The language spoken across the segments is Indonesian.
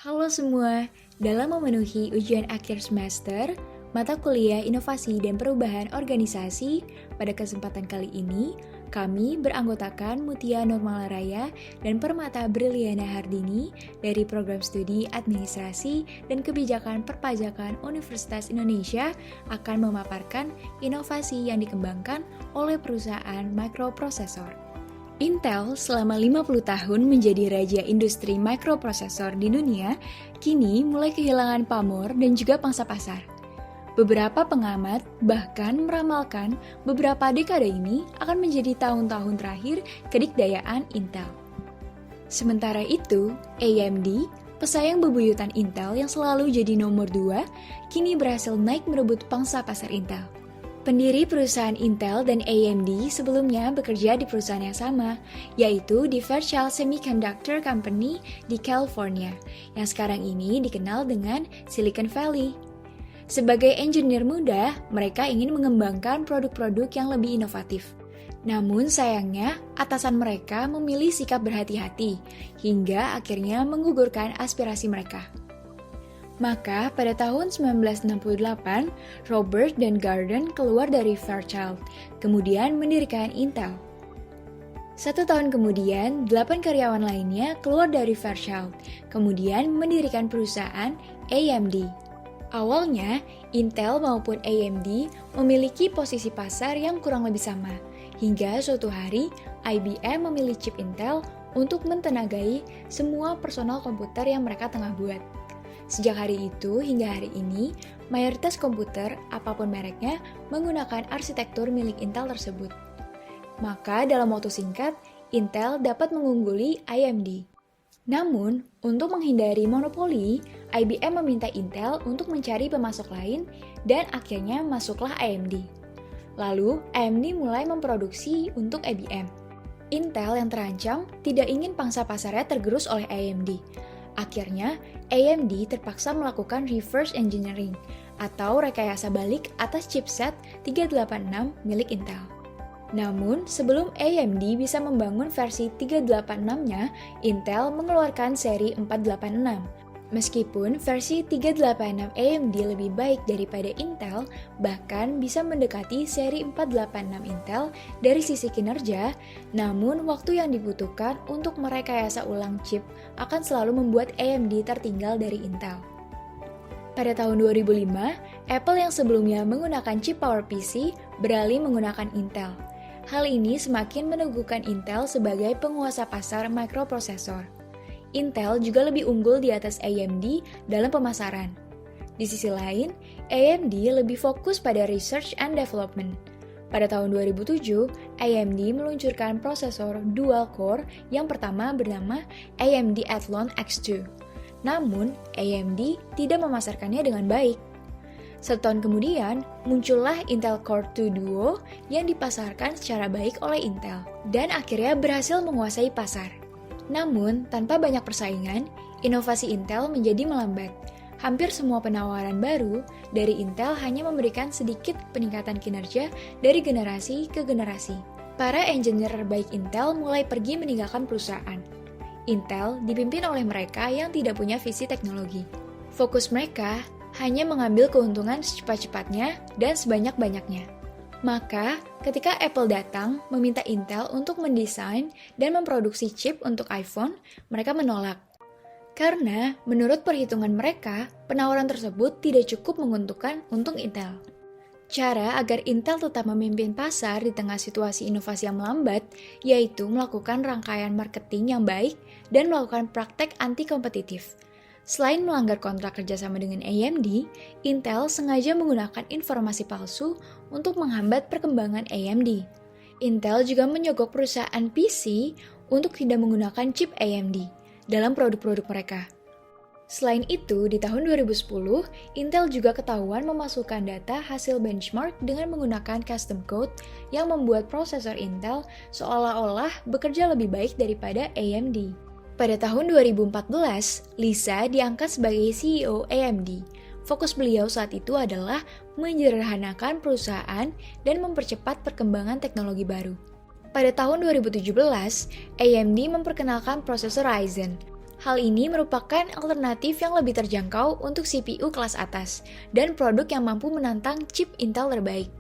Halo semua, dalam memenuhi ujian akhir semester, mata kuliah Inovasi dan Perubahan Organisasi, pada kesempatan kali ini, kami beranggotakan Mutia Nurmalaraya dan Permata Briliana Hardini dari Program Studi Administrasi dan Kebijakan Perpajakan Universitas Indonesia akan memaparkan inovasi yang dikembangkan oleh perusahaan mikroprosesor. Intel selama 50 tahun menjadi raja industri mikroprosesor di dunia, kini mulai kehilangan pamor dan juga pangsa pasar. Beberapa pengamat bahkan meramalkan beberapa dekade ini akan menjadi tahun-tahun terakhir kedikdayaan Intel. Sementara itu, AMD, pesaing bebuyutan Intel yang selalu jadi nomor 2, kini berhasil naik merebut pangsa pasar Intel. Pendiri perusahaan Intel dan AMD sebelumnya bekerja di perusahaan yang sama, yaitu di Fairchild Semiconductor Company di California, yang sekarang ini dikenal dengan Silicon Valley. Sebagai engineer muda, mereka ingin mengembangkan produk-produk yang lebih inovatif. Namun sayangnya, atasan mereka memilih sikap berhati-hati, hingga akhirnya menggugurkan aspirasi mereka. Maka pada tahun 1968, Robert dan Gordon keluar dari Fairchild, kemudian mendirikan Intel. 1 tahun kemudian, 8 karyawan lainnya keluar dari Fairchild, kemudian mendirikan perusahaan AMD. Awalnya, Intel maupun AMD memiliki posisi pasar yang kurang lebih sama, hingga suatu hari IBM memilih chip Intel untuk mentenagai semua personal komputer yang mereka tengah buat. Sejak hari itu hingga hari ini, mayoritas komputer, apapun mereknya, menggunakan arsitektur milik Intel tersebut. Maka dalam waktu singkat, Intel dapat mengungguli AMD. Namun, untuk menghindari monopoli, IBM meminta Intel untuk mencari pemasok lain dan akhirnya masuklah AMD. Lalu, AMD mulai memproduksi untuk IBM. Intel yang terancam tidak ingin pangsa pasarnya tergerus oleh AMD. Akhirnya, AMD terpaksa melakukan reverse engineering atau rekayasa balik atas chipset 386 milik Intel. Namun, sebelum AMD bisa membangun versi 386-nya, Intel mengeluarkan seri 486. Meskipun versi 386 AMD lebih baik daripada Intel, bahkan bisa mendekati seri 486 Intel dari sisi kinerja, namun waktu yang dibutuhkan untuk merekayasa ulang chip akan selalu membuat AMD tertinggal dari Intel. Pada tahun 2005, Apple yang sebelumnya menggunakan chip PowerPC beralih menggunakan Intel. Hal ini semakin meneguhkan Intel sebagai penguasa pasar mikroprosesor. Intel juga lebih unggul di atas AMD dalam pemasaran. Di sisi lain, AMD lebih fokus pada research and development. Pada tahun 2007, AMD meluncurkan prosesor dual-core yang pertama bernama AMD Athlon X2. Namun, AMD tidak memasarkannya dengan baik. 1 tahun kemudian, muncullah Intel Core 2 Duo yang dipasarkan secara baik oleh Intel, dan akhirnya berhasil menguasai pasar. Namun, tanpa banyak persaingan, inovasi Intel menjadi melambat. Hampir semua penawaran baru dari Intel hanya memberikan sedikit peningkatan kinerja dari generasi ke generasi. Para engineer terbaik Intel mulai pergi meninggalkan perusahaan. Intel dipimpin oleh mereka yang tidak punya visi teknologi. Fokus mereka hanya mengambil keuntungan secepat-cepatnya dan sebanyak-banyaknya. Maka, ketika Apple datang meminta Intel untuk mendesain dan memproduksi chip untuk iPhone, mereka menolak. Karena, menurut perhitungan mereka, penawaran tersebut tidak cukup menguntungkan untuk Intel. Cara agar Intel tetap memimpin pasar di tengah situasi inovasi yang melambat, yaitu melakukan rangkaian marketing yang baik dan melakukan praktek anti-kompetitif. Selain melanggar kontrak kerjasama dengan AMD, Intel sengaja menggunakan informasi palsu untuk menghambat perkembangan AMD. Intel juga menyogok perusahaan PC untuk tidak menggunakan chip AMD dalam produk-produk mereka. Selain itu, di tahun 2010, Intel juga ketahuan memasukkan data hasil benchmark dengan menggunakan custom code yang membuat prosesor Intel seolah-olah bekerja lebih baik daripada AMD. Pada tahun 2014, Lisa diangkat sebagai CEO AMD. Fokus beliau saat itu adalah menyederhanakan perusahaan dan mempercepat perkembangan teknologi baru. Pada tahun 2017, AMD memperkenalkan prosesor Ryzen. Hal ini merupakan alternatif yang lebih terjangkau untuk CPU kelas atas dan produk yang mampu menantang chip Intel terbaik.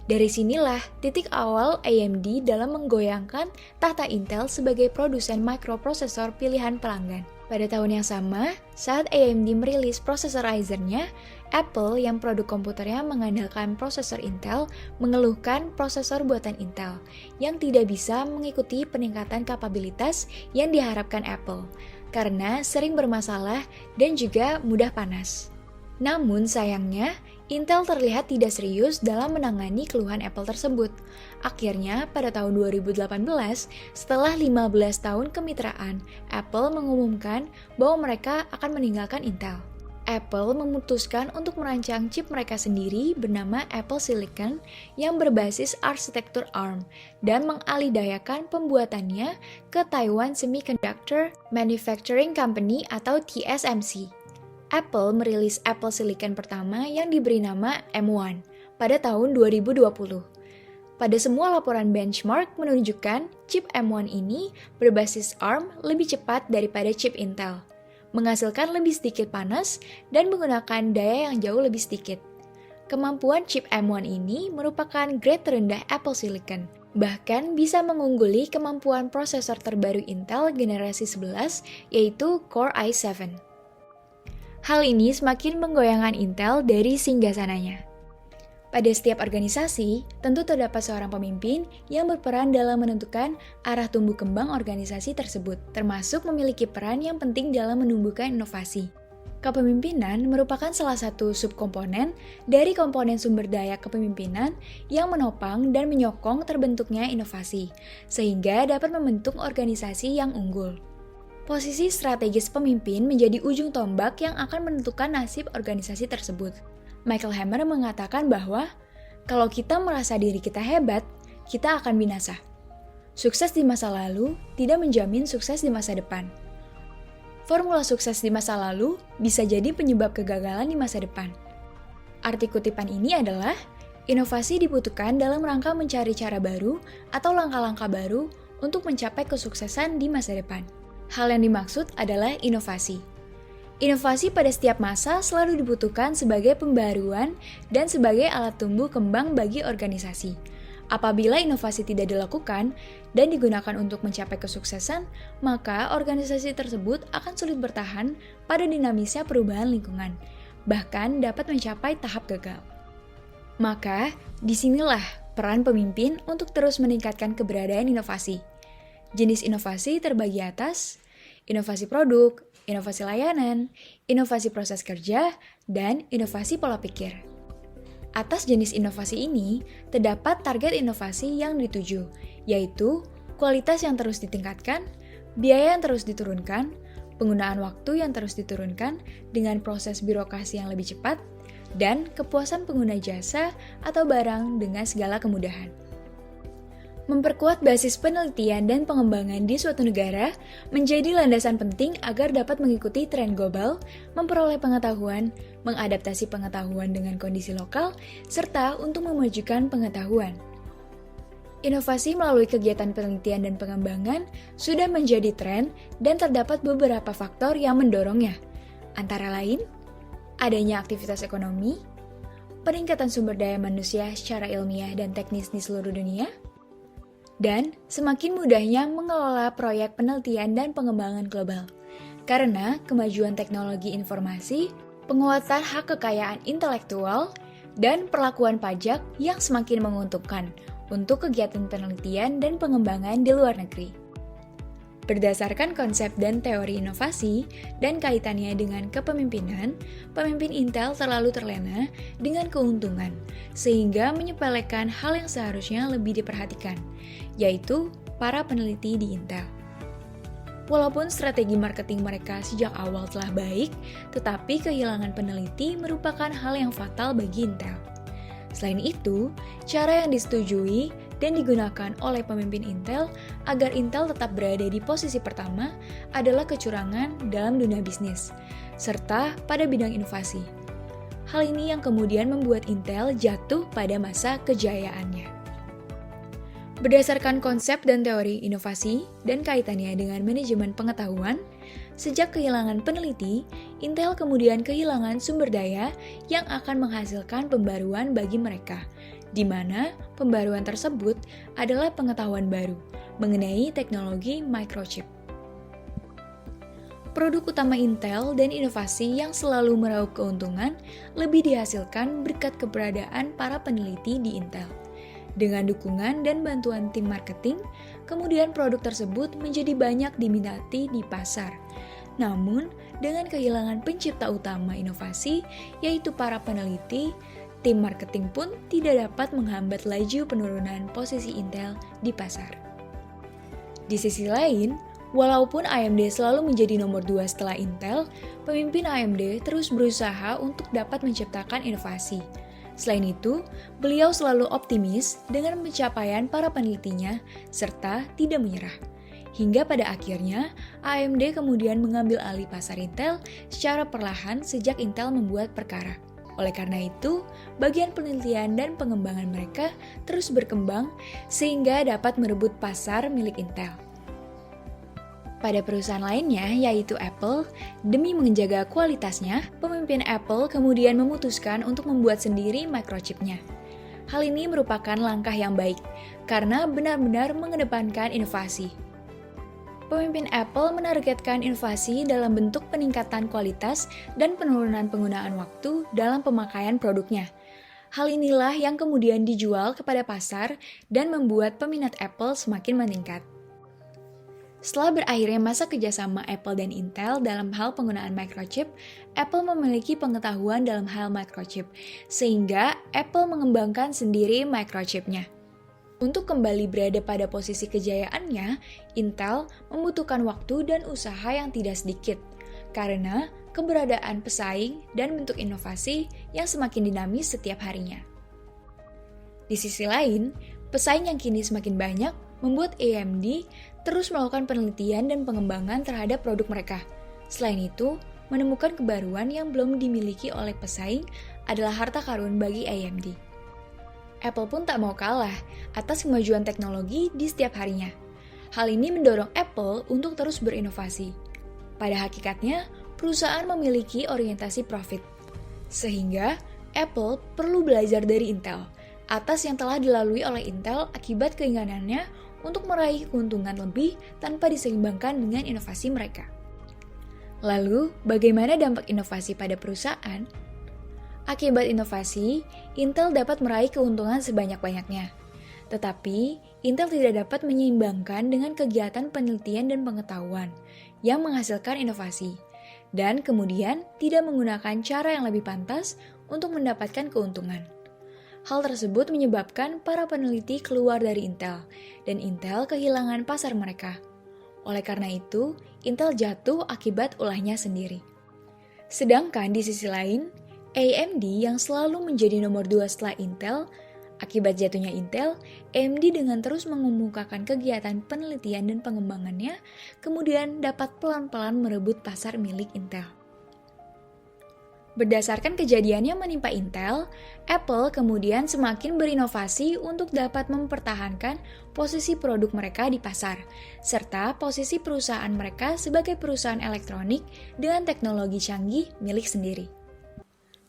Dari sinilah titik awal AMD dalam menggoyangkan tahta Intel sebagai produsen microprosesor pilihan pelanggan. Pada tahun yang sama, saat AMD merilis prosesor Ryzen-nya, Apple yang produk komputernya mengandalkan prosesor Intel mengeluhkan prosesor buatan Intel yang tidak bisa mengikuti peningkatan kapabilitas yang diharapkan Apple karena sering bermasalah dan juga mudah panas. Namun sayangnya, Intel terlihat tidak serius dalam menangani keluhan Apple tersebut. Akhirnya, pada tahun 2018, setelah 15 tahun kemitraan, Apple mengumumkan bahwa mereka akan meninggalkan Intel. Apple memutuskan untuk merancang chip mereka sendiri bernama Apple Silicon yang berbasis arsitektur ARM dan mengalihdayakan pembuatannya ke Taiwan Semiconductor Manufacturing Company atau TSMC. Apple merilis Apple Silicon pertama yang diberi nama M1 pada tahun 2020. Pada semua laporan benchmark menunjukkan chip M1 ini berbasis ARM lebih cepat daripada chip Intel, menghasilkan lebih sedikit panas dan menggunakan daya yang jauh lebih sedikit. Kemampuan chip M1 ini merupakan grade terendah Apple Silicon, bahkan bisa mengungguli kemampuan prosesor terbaru Intel generasi 11 yaitu Core i7. Hal ini semakin menggoyangkan Intel dari singgasananya. Pada setiap organisasi, tentu terdapat seorang pemimpin yang berperan dalam menentukan arah tumbuh kembang organisasi tersebut, termasuk memiliki peran yang penting dalam menumbuhkan inovasi. Kepemimpinan merupakan salah satu subkomponen dari komponen sumber daya kepemimpinan yang menopang dan menyokong terbentuknya inovasi, sehingga dapat membentuk organisasi yang unggul. Posisi strategis pemimpin menjadi ujung tombak yang akan menentukan nasib organisasi tersebut. Michael Hammer mengatakan bahwa, kalau kita merasa diri kita hebat, kita akan binasa. Sukses di masa lalu tidak menjamin sukses di masa depan. Formula sukses di masa lalu bisa jadi penyebab kegagalan di masa depan. Arti kutipan ini adalah, inovasi dibutuhkan dalam rangka mencari cara baru atau langkah-langkah baru untuk mencapai kesuksesan di masa depan. Hal yang dimaksud adalah inovasi. Inovasi pada setiap masa selalu dibutuhkan sebagai pembaruan dan sebagai alat tumbuh kembang bagi organisasi. Apabila inovasi tidak dilakukan dan digunakan untuk mencapai kesuksesan, maka organisasi tersebut akan sulit bertahan pada dinamisnya perubahan lingkungan, bahkan dapat mencapai tahap gagal. Maka, disinilah peran pemimpin untuk terus meningkatkan keberadaan inovasi. Jenis inovasi terbagi atas inovasi produk, inovasi layanan, inovasi proses kerja, dan inovasi pola pikir. Atas jenis inovasi ini, terdapat target inovasi yang dituju, yaitu kualitas yang terus ditingkatkan, biaya yang terus diturunkan, penggunaan waktu yang terus diturunkan dengan proses birokrasi yang lebih cepat, dan kepuasan pengguna jasa atau barang dengan segala kemudahan. Memperkuat basis penelitian dan pengembangan di suatu negara menjadi landasan penting agar dapat mengikuti tren global, memperoleh pengetahuan, mengadaptasi pengetahuan dengan kondisi lokal, serta untuk memajukan pengetahuan. Inovasi melalui kegiatan penelitian dan pengembangan sudah menjadi tren dan terdapat beberapa faktor yang mendorongnya, antara lain, adanya aktivitas ekonomi, peningkatan sumber daya manusia secara ilmiah dan teknis di seluruh dunia, dan semakin mudahnya mengelola proyek penelitian dan pengembangan global. Karena kemajuan teknologi informasi, penguatan hak kekayaan intelektual, dan perlakuan pajak yang semakin menguntungkan untuk kegiatan penelitian dan pengembangan di luar negeri. Berdasarkan konsep dan teori inovasi dan kaitannya dengan kepemimpinan, pemimpin Intel terlalu terlena dengan keuntungan, sehingga menyepelekan hal yang seharusnya lebih diperhatikan, yaitu para peneliti di Intel. Walaupun strategi marketing mereka sejak awal telah baik, tetapi kehilangan peneliti merupakan hal yang fatal bagi Intel. Selain itu, cara yang disetujui dan digunakan oleh pemimpin Intel agar Intel tetap berada di posisi pertama adalah kecurangan dalam dunia bisnis, serta pada bidang inovasi. Hal ini yang kemudian membuat Intel jatuh pada masa kejayaannya. Berdasarkan konsep dan teori inovasi dan kaitannya dengan manajemen pengetahuan, Sejak kehilangan peneliti, Intel kemudian kehilangan sumber daya yang akan menghasilkan pembaruan bagi mereka, di mana pembaruan tersebut adalah pengetahuan baru mengenai teknologi microchip. Produk utama Intel dan inovasi yang selalu meraup keuntungan lebih dihasilkan berkat keberadaan para peneliti di Intel. Dengan dukungan dan bantuan tim marketing, kemudian produk tersebut menjadi banyak diminati di pasar. Namun, dengan kehilangan pencipta utama inovasi, yaitu para peneliti, tim marketing pun tidak dapat menghambat laju penurunan posisi Intel di pasar. Di sisi lain, walaupun AMD selalu menjadi nomor 2 setelah Intel, pemimpin AMD terus berusaha untuk dapat menciptakan inovasi. Selain itu, beliau selalu optimis dengan pencapaian para penelitinya serta tidak menyerah. Hingga pada akhirnya, AMD kemudian mengambil alih pasar Intel secara perlahan sejak Intel membuat perkara. Oleh karena itu, bagian penelitian dan pengembangan mereka terus berkembang sehingga dapat merebut pasar milik Intel. Pada perusahaan lainnya, yaitu Apple, demi menjaga kualitasnya, pemimpin Apple kemudian memutuskan untuk membuat sendiri microchipnya. Hal ini merupakan langkah yang baik, karena benar-benar mengedepankan inovasi. Pemimpin Apple menargetkan inovasi dalam bentuk peningkatan kualitas dan penurunan penggunaan waktu dalam pemakaian produknya. Hal inilah yang kemudian dijual kepada pasar dan membuat peminat Apple semakin meningkat. Setelah berakhirnya masa kerjasama Apple dan Intel dalam hal penggunaan microchip, Apple memiliki pengetahuan dalam hal microchip, sehingga Apple mengembangkan sendiri microchipnya. Untuk kembali berada pada posisi kejayaannya, Intel membutuhkan waktu dan usaha yang tidak sedikit, karena keberadaan pesaing dan bentuk inovasi yang semakin dinamis setiap harinya. Di sisi lain, pesaing yang kini semakin banyak membuat AMD terus melakukan penelitian dan pengembangan terhadap produk mereka. Selain itu, menemukan kebaruan yang belum dimiliki oleh pesaing adalah harta karun bagi AMD. Apple pun tak mau kalah atas kemajuan teknologi di setiap harinya. Hal ini mendorong Apple untuk terus berinovasi. Pada hakikatnya, perusahaan memiliki orientasi profit. Sehingga, Apple perlu belajar dari Intel atas yang telah dilalui oleh Intel akibat keinginannya untuk meraih keuntungan lebih tanpa diseimbangkan dengan inovasi mereka. Lalu, bagaimana dampak inovasi pada perusahaan? Akibat inovasi, Intel dapat meraih keuntungan sebanyak-banyaknya. Tetapi, Intel tidak dapat menyeimbangkan dengan kegiatan penelitian dan pengetahuan yang menghasilkan inovasi, dan kemudian tidak menggunakan cara yang lebih pantas untuk mendapatkan keuntungan. Hal tersebut menyebabkan para peneliti keluar dari Intel, dan Intel kehilangan pasar mereka. Oleh karena itu, Intel jatuh akibat ulahnya sendiri. Sedangkan di sisi lain, AMD yang selalu menjadi nomor 2 setelah Intel, akibat jatuhnya Intel, AMD dengan terus mengemukakan kegiatan penelitian dan pengembangannya, kemudian dapat pelan-pelan merebut pasar milik Intel. Berdasarkan kejadian yang menimpa Intel, Apple kemudian semakin berinovasi untuk dapat mempertahankan posisi produk mereka di pasar, serta posisi perusahaan mereka sebagai perusahaan elektronik dengan teknologi canggih milik sendiri.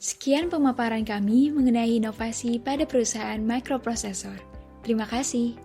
Sekian pemaparan kami mengenai inovasi pada perusahaan microprosesor. Terima kasih.